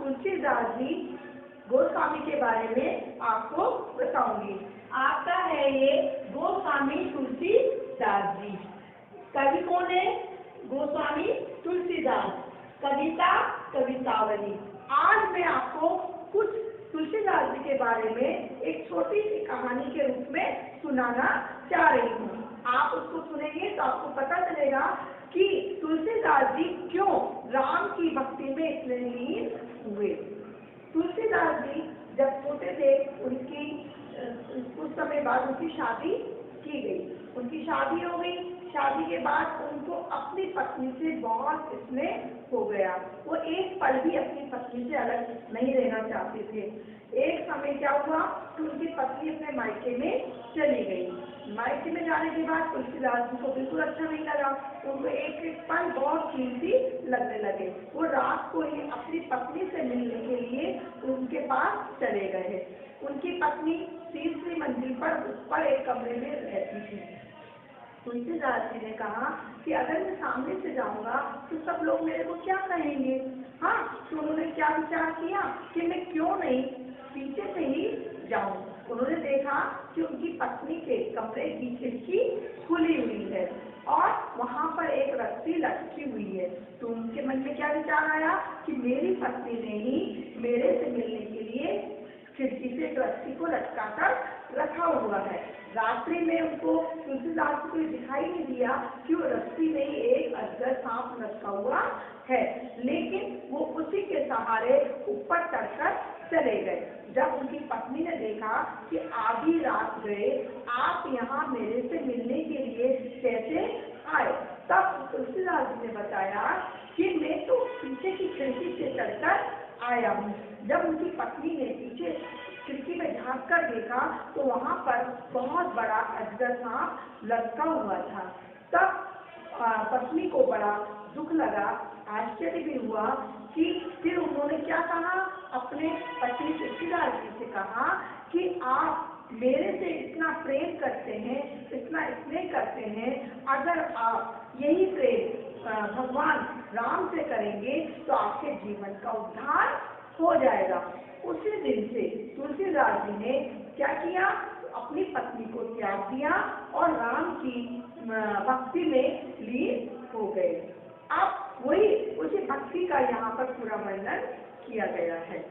तुलसीदास जी गोस्वामी के बारे में आपको बताऊंगी। आपका है ये गोस्वामी तुलसीदास जी। कवि कौन है? गोस्वामी तुलसीदास। कविता कवितावली। आज मैं आपको कुछ तुलसीदास जी के बारे में एक छोटी सी कहानी के रूप में सुनाना चाह रही हूँ। आप उसको सुनेंगे तो आपको पता चलेगा कि तुलसीदास जी क्यों राम की भक्ति में इतने लीन हुए। तुलसीदास जी जब छोटे थे उनकी कुछ समय बाद उनकी शादी की गई। उनकी शादी हो गई। शादी के बाद उनको अपनी पत्नी से बहुत स्नेह हो गया। वो एक पल भी अपनी पत्नी से अलग नहीं रहना चाहते थे। एक समय क्या हुआ कि उनकी पत्नी अपने मायके में चली गई। मायके में जाने के बाद तुलसीदास जी को बिल्कुल अच्छा नहीं लगा। उनको एक एक पल बहुत कीमती लगने लगे। वो रात को ही अपनी पत्नी से मिलने के लिए उनके पास चले गए। उनकी पत्नी तीसरी मंजिल पर ऊपर एक कमरे में रहती थी। तुलसीदास जी ने कहा कि अगर मैं सामने से जाऊंगा तो सब लोग मेरे को क्या कहेंगे। हाँ, तो उन्होंने क्या विचार किया कि मैं क्यों नहीं पीछे से ही जाऊं। उन्होंने देखा कि उनकी पत्नी के कमरे की खिड़की खुली हुई है और वहां पर एक रस्सी लटकी हुई है। तो उनके मन में क्या विचार आया कि मेरी पत्नी ने ही मेरे से मिलने के लिए खिड़की से एक रस्सी को लटका कर रखा हुआ है। रात्रि में उनको तुलसीदास को दिखाई नहीं दिया कि वो रस्सी में ही एक अजगर सांप लटका हुआ है, लेकिन वो उसी के सहारे ऊपर चढ़कर चले गए। जब उनकी पत्नी ने देखा कि आधी रात गए, आप यहाँ मेरे से मिलने के लिए कैसे आए, तब तुलसीदास जी ने बताया कि मैं तो पीछे की खिड़की से चढ़कर आया हूँ। जब उनकी पत्नी ने पीछे खिड़की में झांक कर देखा तो वहां पर बहुत बड़ा अजगर सांप लटका हुआ था। तब पत्नी को बड़ा दुख लगा, आश्चर्य भी हुआ कि फिर उन्होंने क्या कहा, अपने पति तुलसीदास जी से कहा कि आप मेरे से इतना प्रेम करते हैं, इतना स्नेह करते हैं, अगर आप यही प्रेम भगवान राम से करेंगे तो आपके जीवन का उद्धार हो जाएगा। उसी दिन से तुलसीदास जी ने क्या किया, अपनी पत्नी को त्याग दिया और राम की भक्ति में लीन हो गए। अब वही उसी भक्ति का यहाँ पर पूरा वर्णन किया गया है।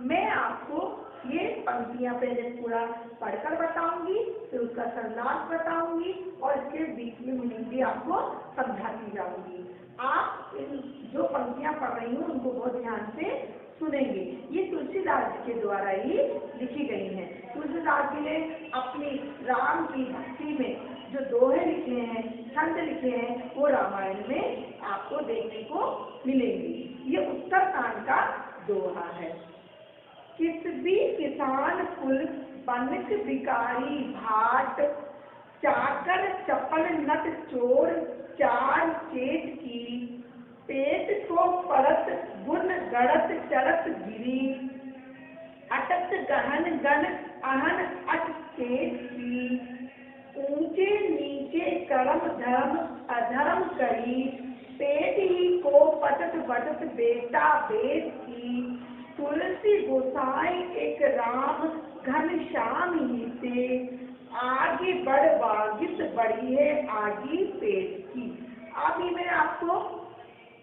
मैं आपको ये पंक्तियां पहले पूरा पढ़कर बताऊंगी, फिर उसका संलाप बताऊंगी और इसके बीच में मीनिंग भी आपको समझाती जाऊंगी। आप इन जो पंक्तियां पढ़ रही हूँ उनको बहुत ध्यान से सुनेंगे। ये तुलसीदास जी के द्वारा ही लिखी गई हैं। तुलसीदास जी ने अपनी राम की भक्ति में जो दोहे लिखे हैं, छंद लिखे हैं, वो रामायण में आपको देखने को मिलेंगे। ये उत्तरकांड का दोहा है। किस भी किसान कुल बनिक भिखारी भाट, चाकर चपल नट चोर चार चेत की, पेट को परत गुण गड़त चरत गिरी, अटत गहन गण अहन अट चेत की, ऊंचे नीचे कर्म धर्म अधर्म करी, पेट ही को पटत बटत बेटा बेट की, तुलसी गोसाई एक राम घन श्याम ही से, आगे बढ़ बागित बढ़ी है आगे पेट की। अभी मैं आपको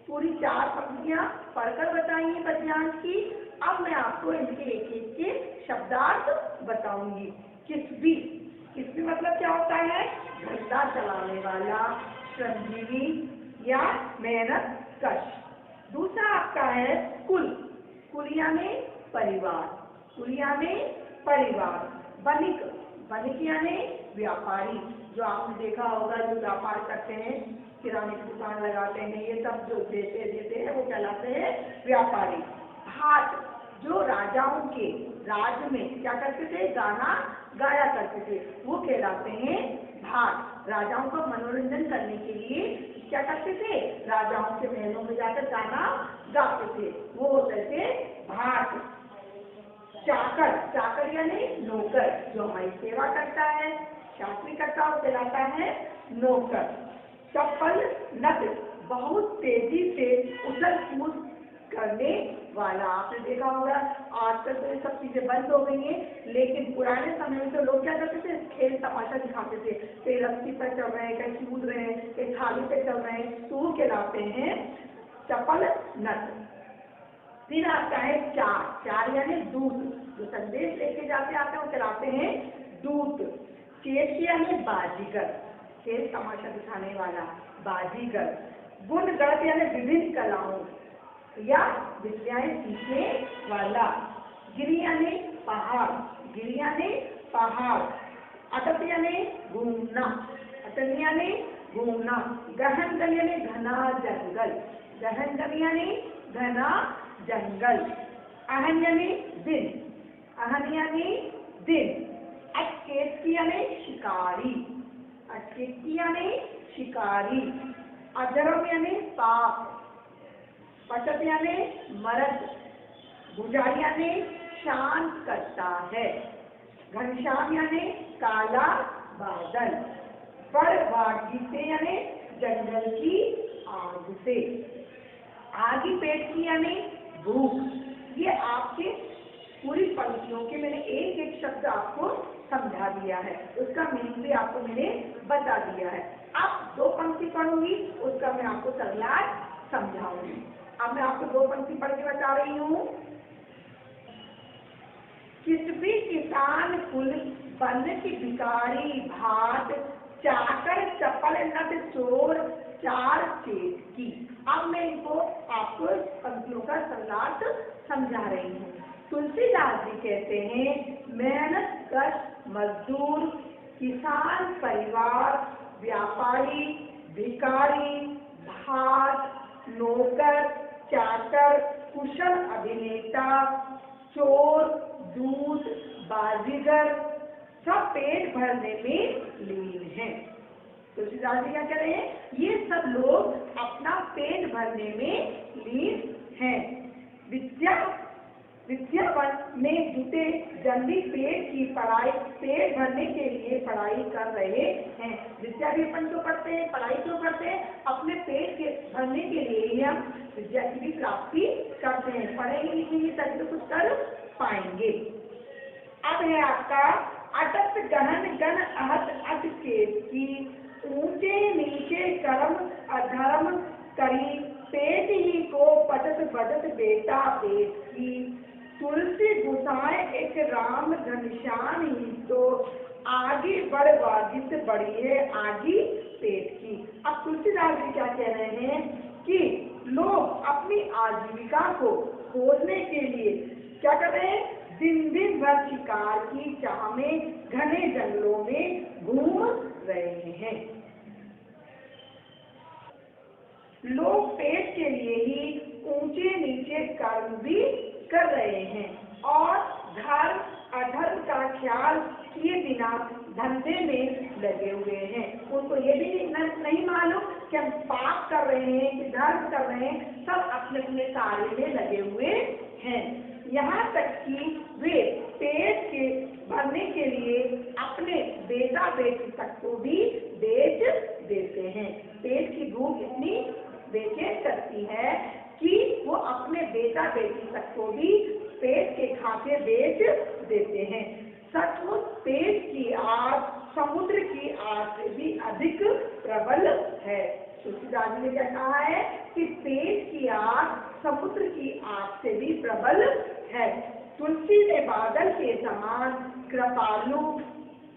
पूरी 4 पंक्तियां पढ़कर बताई हैं पद्यांश की। अब मैं आपको इनके एक एक के शब्दार्थ बताऊंगी। किसबी मतलब क्या होता है? धंधा चलाने वाला, श्रमजीवी या मेहनत कश। दूसरा आपका है कुल, कुल यानी परिवार, कुल यानी परिवार। बनिक, बनिक यानी व्यापारी, जो आपने देखा होगा जो व्यापार करते हैं, किराने की दुकान लगाते हैं, ये सब जो देते हैं वो कहलाते हैं व्यापारी। भाट, जो राजाओं के राज में क्या करते थे, गाना गाया करते थे, वो कहलाते हैं भाट। राजाओं का मनोरंजन करने के लिए क्या करते थे, राजाओं के महलों में जाकर गाना गाते थे, वो होते थे भाट। चाकर, चाकर यानी नौकर, जो हमारी सेवा करता है, शास्त्री करता है, वो कहलाता है नौकर। चप्पल नट, बहुत तेजी से उछल कूद करने वाला। आपने देखा होगा आजकल तो ये सब चीजें बंद हो गई हैं, लेकिन पुराने समय में तो लोग क्या करते थे, खेल तमाशा दिखाते थे। कहीं रस्सी पर चल रहे हैं, कहीं कूद रहे हैं, कहीं थाली पे चल रहे हैं, तो वो कहलाते हैं चपल नट। फिर आता है चार, चार यानी दूत, जो संदेश लेके जाते आते हैं वो कहलाते हैं दूत। चेत यानी बाजीगर, खेल तमाशा दिखाने वाला बाजीगर। गुण गणत यानी विभिन्न कलाओं या विद्याएं सीखने वाला। गिरी यानी पहाड़, गिरी यानी पहाड़। अटक यानी घूमना, अटक यानी घूमना। गहन जल यानी घना जंगल, गहन जल यानी घना जंगल। अहन यानी दिन, अहन यानी दिन। अटकेत यानी शिकारी, अटकेत यानी शिकारी। अधर्म यानी पाप, पटत यानी मरद। भुजारी यानी शांत करता है। घनश्याम यानी काला बादल। वागीते यानी जंगल की आग से। आगे पेट की यानी भूख। ये आपके पूरी पंक्तियों के मैंने एक एक शब्द आपको समझा दिया है, उसका मीनिंग भी आपको मैंने बता दिया है। अब दो पंक्ति पढ़ूंगी, उसका मैं आपको तैयार समझाऊंगी। अब मैं आपको दो पंक्ति पढ़ के बता रही हूँ। किस भी किसान कुल बन की भिखारी भात, चाकर चपल नट चोर चार चेत की। अब मैं इनको आपको पंक्तियों का संलाप समझा रही हूँ। तुलसीदास जी कहते हैं, मेहनत कश मजदूर, किसान परिवार, व्यापारी, भिखारी, भात, नौकर, चाकर, कुशल अभिनेता, चोर, दूत, बाजीगर सब पेट भरने में लीन हैं। तुलसीदास जी क्या कह रहे हैं, ये सब लोग अपना पेट भरने में लीन हैं। विद्यावन में जुटे जल्दी पेट भरने के लिए पढ़ाई कर रहे हैं। विद्या भी अपन क्यों पढ़ते हैं, पढ़ाई क्यों करते हैं, अपने पेट के भरने के लिए ही हम विद्या की भी प्राप्ति करते हैं। पढ़ेंगे लिखेंगे तभी तो कुछ कर पाएंगे। अब है आपका अटक गहन गण अहत अटकेत की, ऊंचे नीचे कर्म अधर्म करी, पेट ही को पटत बटत बेटा पेट की। तुलसी गुसाए एक राम घनश्याम ही तो, आगे बढ़ वाजित बड़ी है आगे पेट की। अब तुलसीदास जी क्या कह रहे हैं कि लोग अपनी आजीविका को खोजने के लिए क्या कर रहे हैं, दिन दिन भर शिकार की चाह में घने जंगलों में घूम रहे हैं। लोग पेट के लिए ही ऊंचे नीचे कर्म भी कर रहे हैं और धर्म अधर्म का ख्याल किए बिना धंधे में लगे हुए हैं। उनको ये भी नहीं मालूम कि हम पाप कर रहे हैं कि धर्म कर रहे हैं, सब अपने अपने कार्य में लगे हुए हैं। यहाँ तक कि वे पेट के भरने के लिए अपने बेटा बेटी तक को भी बेच देते हैं। पेट की भूख इतनी बेचैन करती है कि वो अपने बेटा बेटी तक को भी पेट के खाते बेच देते हैं। सचमुच पेट की आग समुद्र की आग से भी अधिक प्रबल है। तुलसीदास जी ने क्या कहा है कि पेट की आग समुद्र की आग से भी प्रबल है। तुलसी ने बादल के समान कृपालु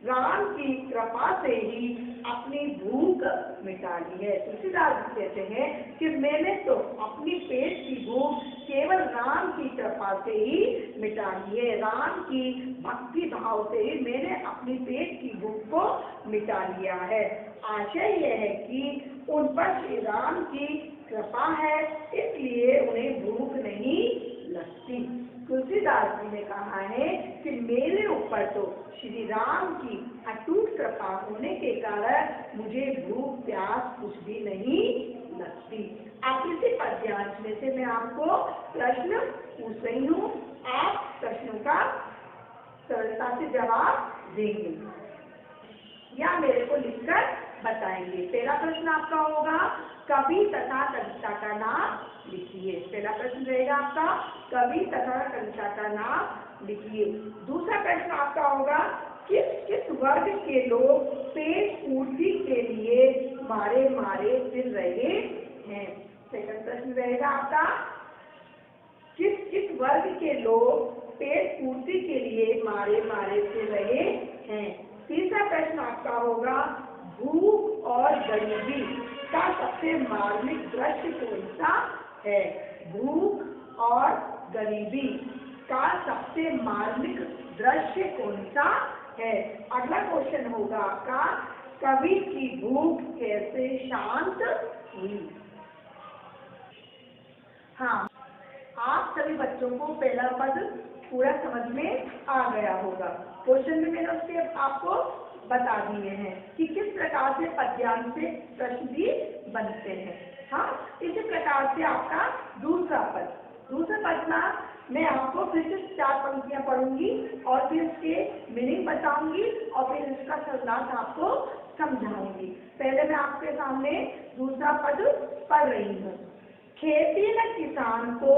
राम की कृपा से ही अपनी भूख मिटा ली है। तुलसीदास जी कहते हैं कि मैंने तो अपनी पेट की भूख केवल राम की कृपा से ही मिटा ली है। राम की भक्ति भाव से ही मैंने अपनी पेट की भूख को मिटा लिया है। आशय यह है कि उन पर श्री राम की कृपा है, इसलिए उन्हें भूख नहीं लगती। तुलसीदास जी ने कहा है कि मेरे ऊपर तो श्री राम की अटूट कृपा होने के कारण मुझे भूख प्यास कुछ भी नहीं लगती। अब इसी पद्यांश में से मैं आपको प्रश्न पूछ रही हूँ, आप प्रश्नों का सरलता से जवाब देंगे या मेरे को लिखकर बताएंगे। पहला प्रश्न आपका होगा कवि तथा कविता का नाम लिखिए। पहला प्रश्न रहेगा आपका कवि तथा कविता का नाम लिखिए। दूसरा प्रश्न आपका होगा किस किस वर्ग के लोग पेट पूर्ति के लिए मारे मारे फिर रहे हैं। सेकंड प्रश्न रहेगा आपका किस किस वर्ग के लोग पेट पूर्ति के लिए मारे मारे फिर रहे हैं। तीसरा प्रश्न आपका होगा भूख और गरीबी का सबसे मार्मिक दृश्य कौन सा है। भूख और गरीबी का सबसे मार्मिक दृश्य कौन सा है। अगला क्वेश्चन होगा आपका कवि की भूख कैसे शांत हुई। हाँ, आप सभी बच्चों को पहला पद पूरा समझ में आ गया होगा। क्वेश्चन में मैंने उसके आपको बता दिए हैं कि किस प्रकार से पद्यांश से प्रश्न भी बनते हैं। हाँ, इसी प्रकार से आपका दूसरा पद ना मैं आपको फिर से 4 पंक्तियां पढ़ूंगी और फिर इसके मीनिंग बताऊंगी और फिर इसका शब्दार्थ आपको समझाऊंगी। पहले मैं आपके सामने दूसरा पद पढ़ रही हूँ। खेती न किसान को,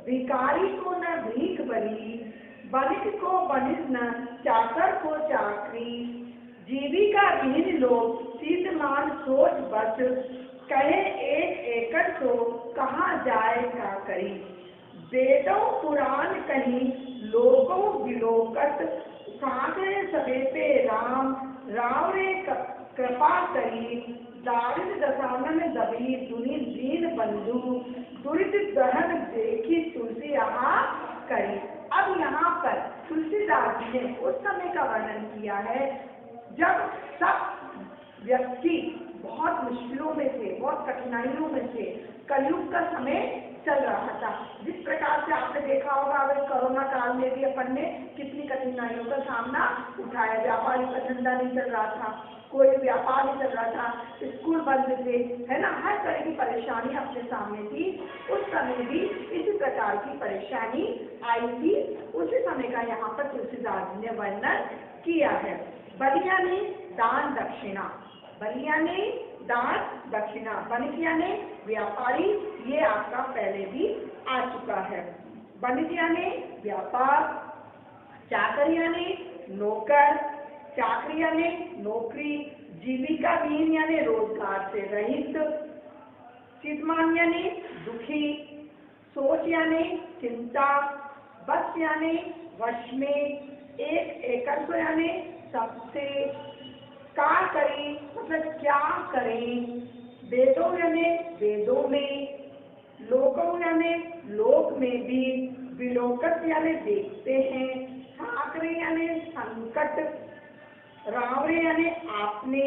भिखारी को न भीख बरी, बनिक को बनिक न, चाकर को चाकरी, जीविका विहीन लोग सीधमान सोच बस, कहे एक एकड़ तो कहाँ जाए का करी। वेदों पुराण कहीं लोगों बिलोकत, सागरे सबे पे राम, राव रे कृपा करी, दारिद्र दशानन दबी दुनि दीन बंधु, दुरित दहन देखी तुलसी यहाँ करी। अब यहाँ पर तुलसीदास जी ने उस समय का वर्णन किया है जब सब व्यक्ति बहुत मुश्किलों में थे, बहुत कठिनाइयों में थे। कलयुग का समय चल रहा था। जिस प्रकार से आपने देखा होगा अगर कोरोना काल में भी अपन ने कितनी कठिनाइयों का सामना उठाया। व्यापारी का धंधा नहीं चल रहा था, कोई व्यापार नहीं चल रहा था, स्कूल बंद थे, है ना, हर तरह की परेशानी अपने सामने थी। उस समय भी इसी प्रकार की परेशानी आई थी। उसी समय का यहाँ पर तुलसीदास जी ने वर्णन किया है। बलिया ने दान दक्षिणा, बलिया ने दान दक्षिणा, बनिकिया ने व्यापारी, ये आपका पहले भी आ चुका है। बनिकिया ने व्यापार, चाकरिया ने नौकर, चाकरिया ने नौकरी, जीविका विहीन यानी रोजगार से रहित, चितमान यानी दुखी, सोच यानी चिंता, बस यानी वश में, एक एकड़ को यानी सबसे, का करें मतलब क्या करें, वेदों यानी वेदों में, लोकों यानी लोक में भी, विलोकत यानी देखते हैं, साकरे यानी संकट, रावरे यानी आपने,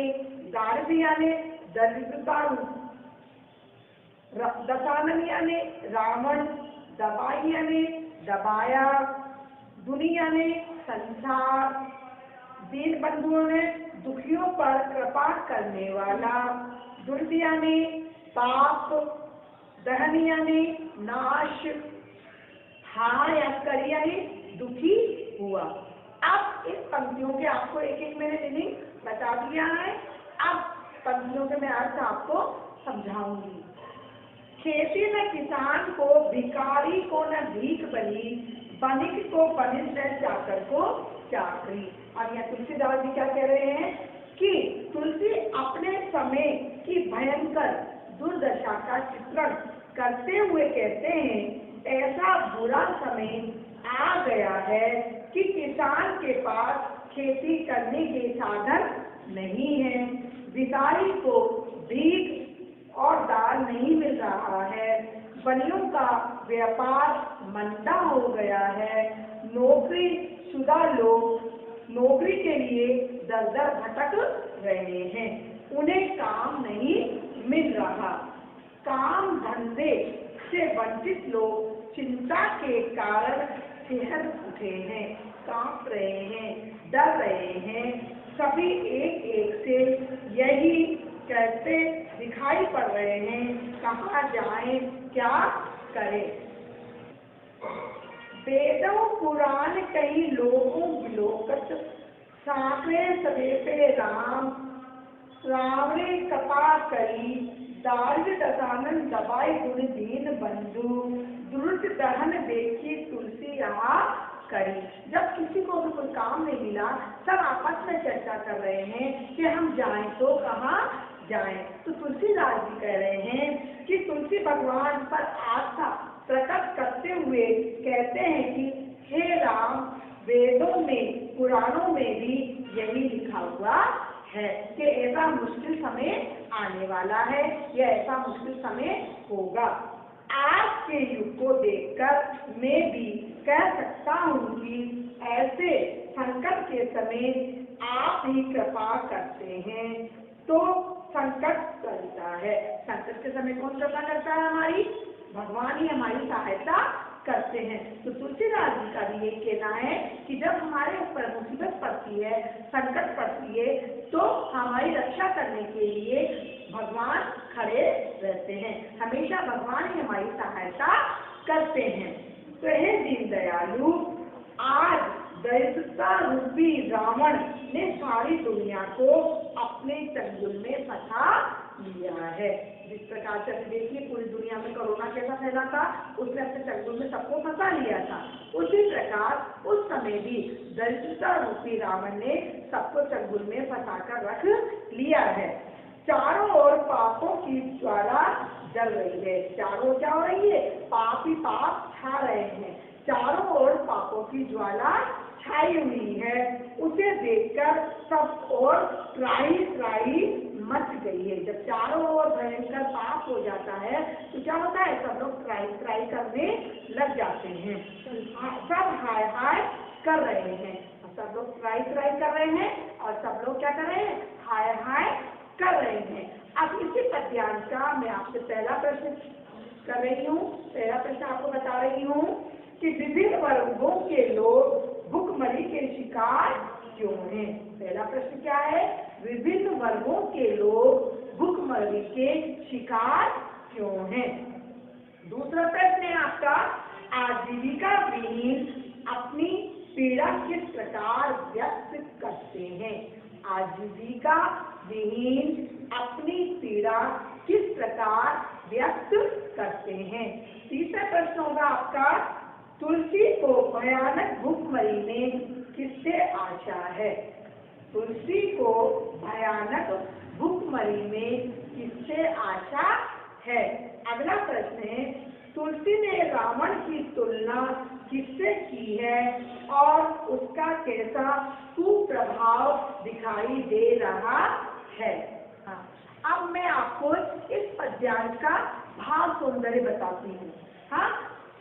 दारिद्र यानी दरिद्रता, दशानन यानी रावण, दबाई यानी दबाया, दुनिया ने संसार, दीन बंधुओं ने दुखियों पर कृपा करने वाला, दुर्दिया ने पाप, दहनिया ने नाश, हाया करिया ने दुखी हुआ। अब इस पंक्तियों के आपको एक एक मैंने मीनिंग बता दिया है। अब पंक्तियों के मैं अर्थ आपको समझाऊंगी। खेती न किसान को, भिखारी को न भीख बनी, बनिक को बनिक न, चाकर को चाकरी। अब यहाँ तुलसीदास जी क्या कह रहे हैं कि तुलसी अपने समय की भयंकर दुर्दशा का चित्रण करते हुए कहते हैं ऐसा बुरा समय आ गया है कि किसान के पास खेती करने के साधन नहीं है, भिखारी को भीख और दाल नहीं मिल रहा है, बनियों का व्यापार मंदा हो गया है, नौकरी शुदा लोग नौकरी के लिए दर दर भटक रहे हैं, उन्हें काम नहीं मिल रहा, काम धंधे से वंचित लोग चिंता के कारण सिहर उठे हैं, कांप रहे हैं, डर रहे हैं, सभी एक एक से यही कहते दिखाई पड़ रहे हैं, कहाँ जाएं, क्या करें। वेदों पुराण कई लोगों बिलोकत, साकरे सबे पे राम, रावणे करी, दारिद्र दशानन दबाई गुण दीन बंधु, दुर्द दहन देखी तुलसी यहाँ करी। जब किसी को भी कोई काम नहीं मिला, सब आपस में चर्चा कर रहे हैं कि हम जाएं तो कहाँ जाएं। तो तुलसीदास जी कह रहे हैं कि तुलसी भगवान पर आस्था प्रकट करते हुए कहते हैं कि हे राम, वेदों में पुराणों में भी यही लिखा हुआ है कि ऐसा मुश्किल समय आने वाला है, या ऐसा मुश्किल समय होगा। आज के युग को देखकर मैं भी कह सकता हूँ कि ऐसे संकट के समय आप ही कृपा करते हैं तो संकट टलता है। संकट के समय कौन कृपा करता है? हमारी भगवान ही हमारी सहायता करते हैं। तो तुलसीदास जी का भी यही कहना है कि जब हमारे ऊपर मुसीबत पड़ती है, संकट पड़ती है, तो हमारी रक्षा करने के लिए भगवान खड़े रहते हैं। हमेशा भगवान ही हमारी सहायता करते हैं। तो हे दीन दयालु, आज दरिद्रता रूपी रावण ने सारी दुनिया को अपने चंगुल में फंसा लिया है। जिस प्रकार से देखिए पूरी दुनिया में कोरोना कैसा फैला था, उसने अपने चंगुल में सबको फंसा लिया था। उसी प्रकार उस समय भी दरिद्रता रूपी रावण ने सबको चंगुल में फंसा कर रख लिया है। चारों ओर पापों की ज्वाला जल रही है। चारों क्या हो रही है? पाप ही पाप छा रहे हैं। चारों ओर पापों की ज्वाला छाई हुई है। उसे देखकर सब और त्राही त्राही मच गई है। जब चारों ओर भयंकर पाप हो जाता है तो क्या होता है? सब लोग त्राही त्राही करने लग जाते हैं। सब हाय हाय कर रहे हैं। सब लोग त्राही त्राही कर रहे हैं और सब लोग क्या कर रहे हैं? हाय हाय कर रहे हैं। अब इसी पद्यांश का मैं आपसे पहला प्रश्न कर रही हूँ। पहला प्रश्न आपको बता रही हूँ कि विभिन्न वर्गों के लोग भुखमरी के शिकार क्यों हैं? पहला प्रश्न क्या है? विभिन्न वर्गों के लोग भुखमरी के शिकार क्यों हैं? दूसरा प्रश्न है आपका, आजीविका विहीन अपनी पीड़ा किस प्रकार व्यक्त करते हैं? आजीविका विहीन अपनी पीड़ा किस प्रकार व्यक्त करते हैं? तीसरा प्रश्न होगा आपका, तुलसी को भयानक भुखमरी में किससे आशा है? तुलसी को भयानक भुखमरी में किससे आशा है? अगला प्रश्न है, तुलसी ने रावण की तुलना किससे की है और उसका कैसा कुप्रभाव दिखाई दे रहा है? हाँ, अब मैं आपको इस पद्यांश का भाव सौंदर्य बताती हूँ। हाँ,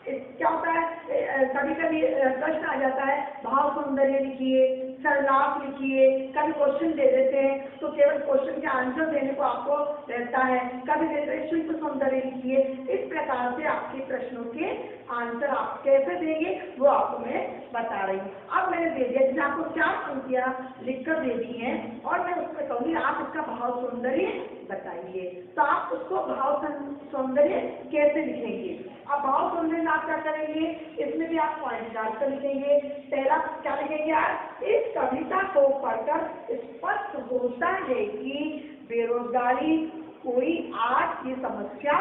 क्या होता है, कभी कभी प्रश्न आ जाता है भाव सौंदर्य लिखिए, सरलाप लिखिए, कभी क्वेश्चन दे देते हैं तो केवल क्वेश्चन के आंसर देने को आपको रहता है, कभी देते हैं शिल्प सौंदर्य लिखिए। इस प्रकार से आपके प्रश्नों के आंसर आप कैसे देंगे वो आपको मैं बता रही हूँ। अब मैंने दे दिया, जिसमें आपको 4 पंक्तियां लिखकर दे दी हैं और मैं उसमें कहूँगी आप इसका भाव सौंदर्य बताइए। तो आप उसको भाव सौंदर्य कैसे लिखेंगे? अब भाव सौंदर्य आप क्या करेंगे, इसमें भी आप पॉइंट डालकर लिखेंगे। पहला क्या लिखेंगे आप? इस कविता को पढ़कर स्पष्ट होता है कि बेरोजगारी कोई आज की समस्या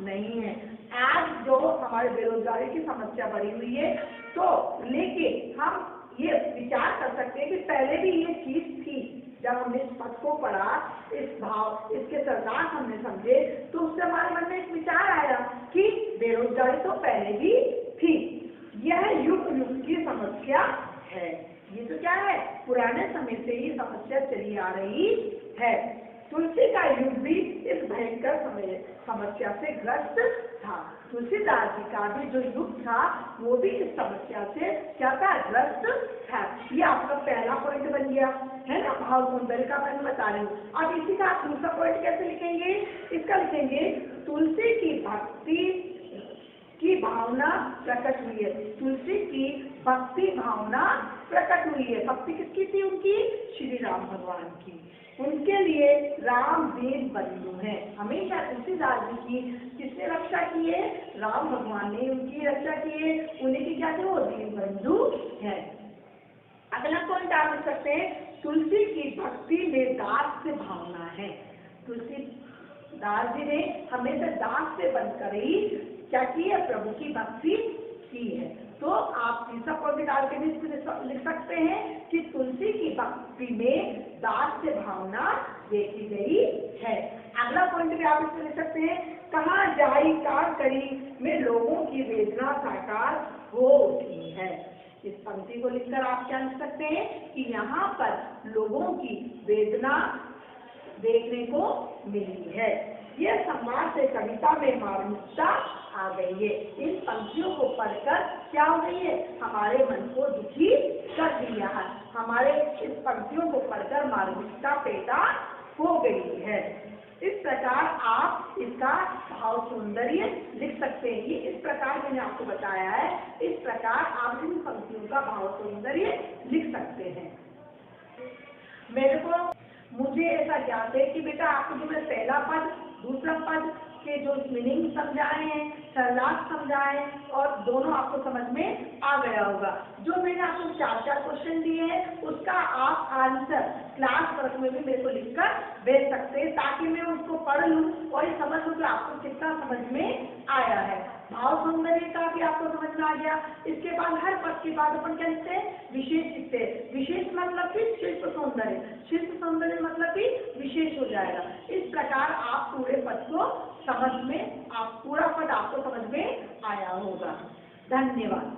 नहीं है। आज जो हमारे बेरोजगारी की समस्या बढ़ी हुई है, तो लेकिन हम ये विचार कर सकते हैं कि पहले भी ये चीज थी। जब हमने इस पद को पढ़ा, इस भाव, इसके सरदार हमने समझे, तो उससे हमारे मन में एक विचार आया कि बेरोजगारी तो पहले भी थी। यह युग युग की समस्या है। ये तो क्या है? पुराने समय से ही समस्या चली आ रही है। तुलसी का युग भी इस भयंकर समस्या से ग्रस्त था। तुलसीदास जी का भी जो युग था वो भी इस समस्या से क्या था? ग्रस्त था। ये आपका पहला पॉइंट बन गया है ना, भाव सौंदर्य का मैं बता रही हूँ। अब इसी का आप दूसरा पॉइंट कैसे लिखेंगे? इसका लिखेंगे, तुलसी की भक्ति की भावना प्रकट हुई है। तुलसी की भक्ति भावना प्रकट हुई है। भक्ति किसकी थी? उनकी श्री राम भगवान की। उनके लिए राम दीन बंधु हैं। हमेशा तुलसीदास जी की किसने रक्षा की है? राम भगवान ने उनकी रक्षा की है। उन्हीं की क्या थे? वो दीन बंधु है। अगला पॉइंट आप लिख सकते हैं, तुलसी की भक्ति में दास से भावना है। तुलसी दास जी ने हमेशा दास से बनकर ही क्या की है, प्रभु की भक्ति की है। तो आप तीसरा पॉइंट डाल के भी लिख सकते हैं कि तुलसी की भक्ति में दास से भावना देखी गई है। अगला पॉइंट भी आप इसमें लिख सकते हैं, कहाँ जाई का करी में लोगों की वेदना साकार हो उठी है। इस पंक्ति को लिखकर आप क्या लिख सकते हैं कि यहाँ पर लोगों की वेदना देखने को मिली है। यह संवाद से कविता में मार्मिकता आ गई है। इन पंक्तियों को पढ़कर क्या हो गई है, हमारे मन को दुखी कर दिया है। हमारे इस पंक्तियों को पढ़कर मार्मिकता पैदा हो गई है। इस प्रकार आप इसका भाव सौंदर्य लिख सकते हैं। इस प्रकार मैंने आपको बताया है, इस प्रकार आप इन पंक्तियों का भाव सौंदर्य लिख सकते हैं। मुझे ऐसा ज्ञात है कि बेटा आपको जो मैं पहला पद दूसरा पद के जो मीनिंग समझाए हैं, सरलार्थ समझाए और दोनों आपको समझ में आ गया होगा। जो मैंने आपको 4 क्वेश्चन दिए हैं उसका आप आंसर क्लास वर्क में भी मेरे को लिखकर भेज सकते हैं, ताकि मैं उसको पढ़ लूँ और ये समझ लूँ कि आपको कितना समझ में आया है। भाव सौंदर्य का भी आपको समझ में आ गया। इसके बाद हर पद के बाद अपन क्या लिखते हैं, विशेष लिखते हैं। विशेष मतलब कि शिल्प सौंदर्य, शिल्प सौंदर्य मतलब कि विशेष हो जाएगा। इस प्रकार आप पूरे पद को समझ में, आप पूरा पद आपको समझ में आया होगा। धन्यवाद।